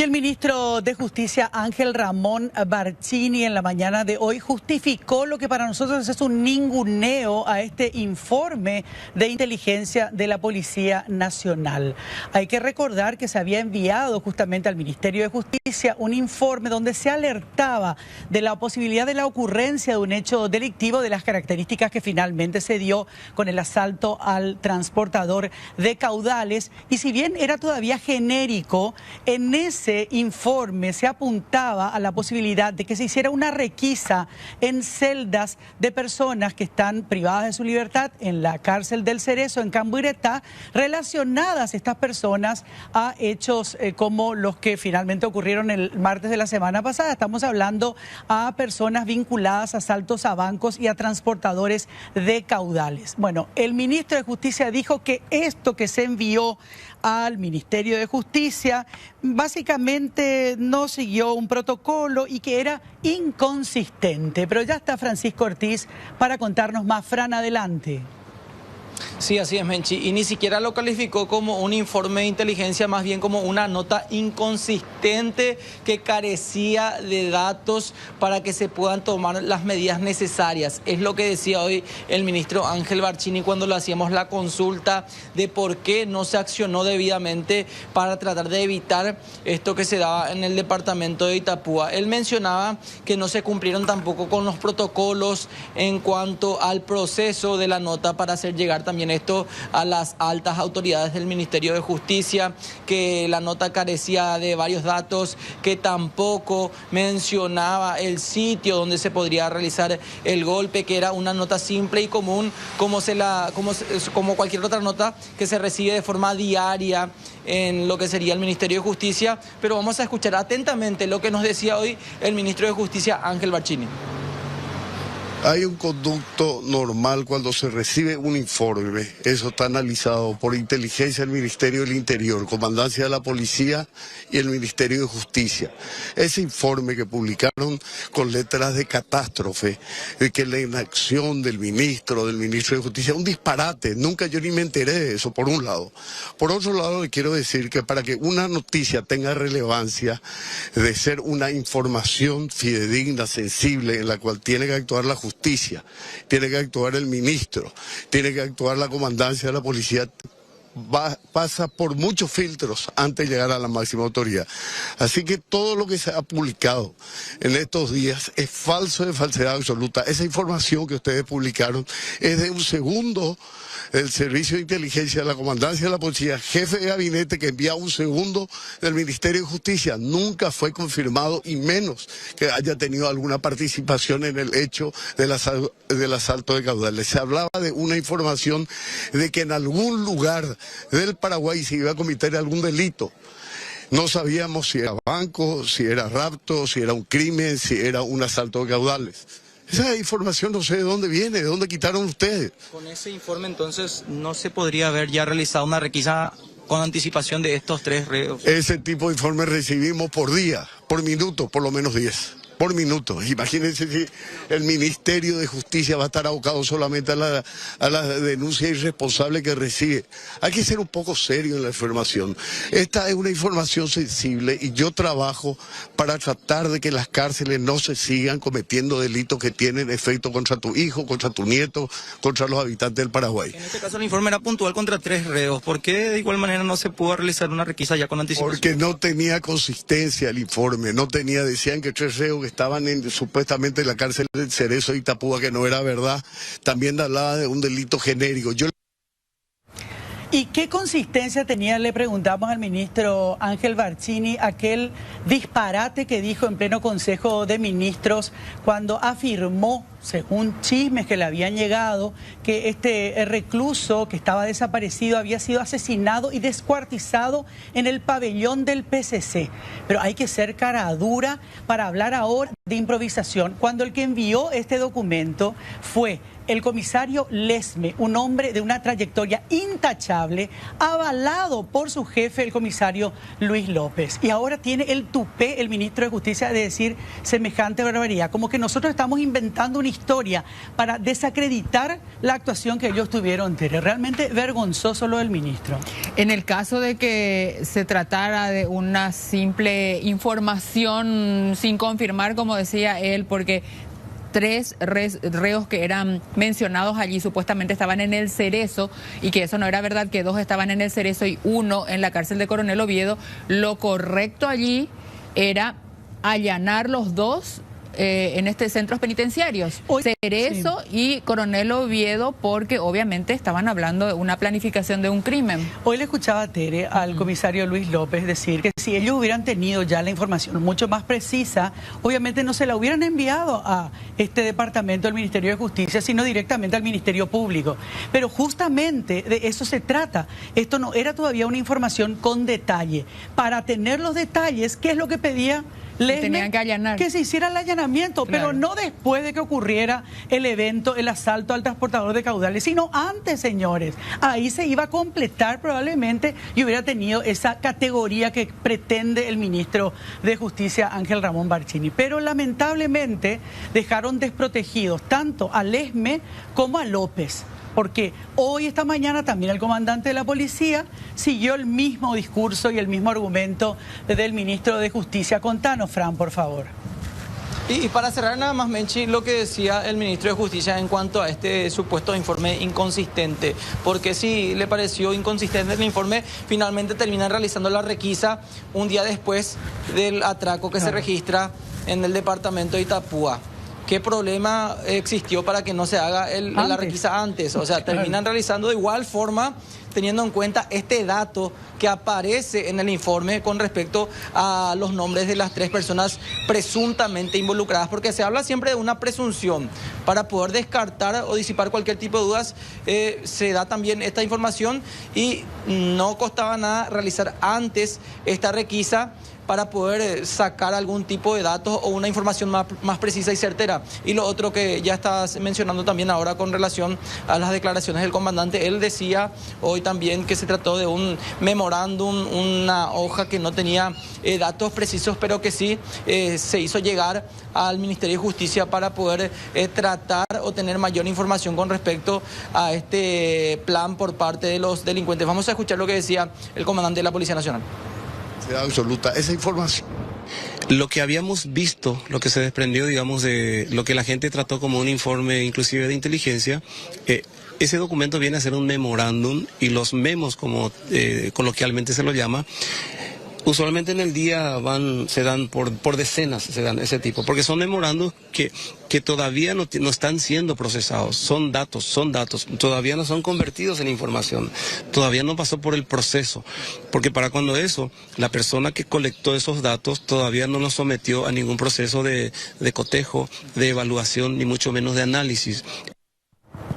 Y el ministro de Justicia, Ángel Ramón Barcini, en la mañana de hoy justificó lo que para nosotros es un ninguneo a este informe de inteligencia de la Policía Nacional. Hay que recordar que se había enviado justamente al Ministerio de Justicia un informe donde se alertaba de la posibilidad de la ocurrencia de un hecho delictivo de las características que finalmente se dio con el asalto al transportador de caudales. Y si bien era todavía genérico, en ese informe se apuntaba a la posibilidad de que se hiciera una requisa en celdas de personas que están privadas de su libertad en la cárcel del Cerezo, en Camburetá, relacionadas estas personas a hechos como los que finalmente ocurrieron el martes de la semana pasada. Estamos hablando a personas vinculadas a asaltos a bancos y a transportadores de caudales. Bueno, el ministro de Justicia dijo que esto que se envió al Ministerio de Justicia básicamente no siguió un protocolo y que era inconsistente. Pero ya está Francisco Ortiz para contarnos más. Fran, adelante. Sí, así es, Menchi, y ni siquiera lo calificó como un informe de inteligencia, más bien como una nota inconsistente que carecía de datos para que se puedan tomar las medidas necesarias. Es lo que decía hoy el ministro Ángel Barcini cuando le hacíamos la consulta de por qué no se accionó debidamente para tratar de evitar esto que se daba en el departamento de Itapúa. Él mencionaba que no se cumplieron tampoco con los protocolos en cuanto al proceso de la nota para hacer llegar también esto a las altas autoridades del Ministerio de Justicia, que la nota carecía de varios datos, que tampoco mencionaba el sitio donde se podría realizar el golpe, que era una nota simple y común como cualquier otra nota que se recibe de forma diaria en lo que sería el Ministerio de Justicia. Pero vamos a escuchar atentamente lo que nos decía hoy el ministro de Justicia, Ángel Barcini. Hay un conducto normal cuando se recibe un informe. Eso está analizado por inteligencia del Ministerio del Interior, Comandancia de la Policía y el Ministerio de Justicia. Ese informe que publicaron con letras de catástrofe, de que la inacción del ministro de Justicia, un disparate. Nunca yo ni me enteré de eso, por un lado. Por otro lado, le quiero decir que para que una noticia tenga relevancia de ser una información fidedigna, sensible, en la cual tiene que actuar la justicia, tiene que actuar el ministro, tiene que actuar la comandancia de la policía, pasa por muchos filtros antes de llegar a la máxima autoridad. Así que todo lo que se ha publicado en estos días es falso, de falsedad absoluta. Esa información que ustedes publicaron es de un segundo del Servicio de Inteligencia de la Comandancia de la Policía, jefe de gabinete, que envía un segundo del Ministerio de Justicia. Nunca fue confirmado, y menos que haya tenido alguna participación en el hecho del asalto de caudales. Se hablaba de una información de que en algún lugar del Paraguay se iba a cometer algún delito. No sabíamos si era banco, si era rapto, si era un crimen, si era un asalto de caudales. Esa información no sé de dónde viene, de dónde quitaron ustedes. Con ese informe entonces no se podría haber ya realizado una requisa con anticipación de estos 3 reos. Ese tipo de informes recibimos por día, por minuto, por lo menos 10. Por minuto. Imagínense si el Ministerio de Justicia va a estar abocado solamente a la denuncia irresponsable que recibe. Hay que ser un poco serio en la información. Esta es una información sensible y yo trabajo para tratar de que las cárceles no se sigan cometiendo delitos que tienen efecto contra tu hijo, contra tu nieto, contra los habitantes del Paraguay. En este caso el informe era puntual contra 3 reos. ¿Por qué de igual manera no se pudo realizar una requisa ya con anticipación? Porque no tenía consistencia el informe, decían que 3 reos que estaban supuestamente en la cárcel del Cerezo y Itapúa, que no era verdad. También hablaba de un delito genérico. ¿Y qué consistencia tenía, le preguntamos al ministro Ángel Barcini, aquel disparate que dijo en pleno Consejo de Ministros cuando afirmó, según chismes que le habían llegado, que este recluso que estaba desaparecido había sido asesinado y descuartizado en el pabellón del PCC? Pero hay que ser cara dura para hablar ahora de improvisación cuando el que envió este documento fue el comisario Lesme, un hombre de una trayectoria intachable, avalado por su jefe, el comisario Luis López. Y ahora tiene el tupé, el ministro de Justicia, de decir semejante barbaridad, como que nosotros estamos inventando una historia para desacreditar la actuación que ellos tuvieron. Realmente vergonzoso lo del ministro. En el caso de que se tratara de una simple información sin confirmar, como decía él, porque 3 reos que eran mencionados allí supuestamente estaban en el Cerezo, y que eso no era verdad, que 2 estaban en el Cerezo y 1 en la cárcel de Coronel Oviedo. Lo correcto allí era allanar los 2 en centros penitenciarios, Cerezo y Coronel Oviedo, porque obviamente estaban hablando de una planificación de un crimen. Hoy le escuchaba a Tere, al comisario Luis López, decir que si ellos hubieran tenido ya la información mucho más precisa, obviamente no se la hubieran enviado a este departamento del Ministerio de Justicia, sino directamente al Ministerio Público. Pero justamente de eso se trata. Esto no era todavía una información con detalle. Para tener los detalles, ¿qué es lo que pedía Lesme? Tenían que allanar. Que se hiciera el allanamiento, claro, pero no después de que ocurriera el evento, el asalto al transportador de caudales, sino antes, señores. Ahí se iba a completar probablemente y hubiera tenido esa categoría que pretende el ministro de Justicia, Ángel Ramón Barcini. Pero lamentablemente dejaron desprotegidos tanto a Lesme como a López. Porque hoy, esta mañana, también el comandante de la policía siguió el mismo discurso y el mismo argumento del ministro de Justicia. Contanos, Fran, por favor. Y para cerrar nada más, Menchi, lo que decía el ministro de Justicia en cuanto a este supuesto informe inconsistente, porque si le pareció inconsistente el informe, finalmente terminan realizando la requisa un día después del atraco que se registra en el departamento de Itapúa. ¿Qué problema existió para que no se haga la requisa antes? O sea, terminan realizando de igual forma, teniendo en cuenta este dato que aparece en el informe con respecto a los nombres de las 3 personas presuntamente involucradas, porque se habla siempre de una presunción. Para poder descartar o disipar cualquier tipo de dudas, se da también esta información, y no costaba nada realizar antes esta requisa para poder sacar algún tipo de datos o una información más precisa y certera. Y lo otro que ya estás mencionando también ahora con relación a las declaraciones del comandante, él decía hoy también que se trató de un memorándum, una hoja que no tenía datos precisos, pero que sí se hizo llegar al Ministerio de Justicia para poder tratar o tener mayor información con respecto a este plan por parte de los delincuentes. Vamos a escuchar lo que decía el comandante de la Policía Nacional. Absoluta esa información. Lo que habíamos visto, lo que se desprendió, digamos, de lo que la gente trató como un informe inclusive de inteligencia, ese documento viene a ser un memorándum, y los memos, como coloquialmente se lo llama, usualmente en el día se dan por decenas, se dan ese tipo, porque son memorandos que todavía no están siendo procesados, son datos, todavía no son convertidos en información, todavía no pasó por el proceso, porque para cuando la persona que colectó esos datos todavía no los sometió a ningún proceso de cotejo, de evaluación, ni mucho menos de análisis.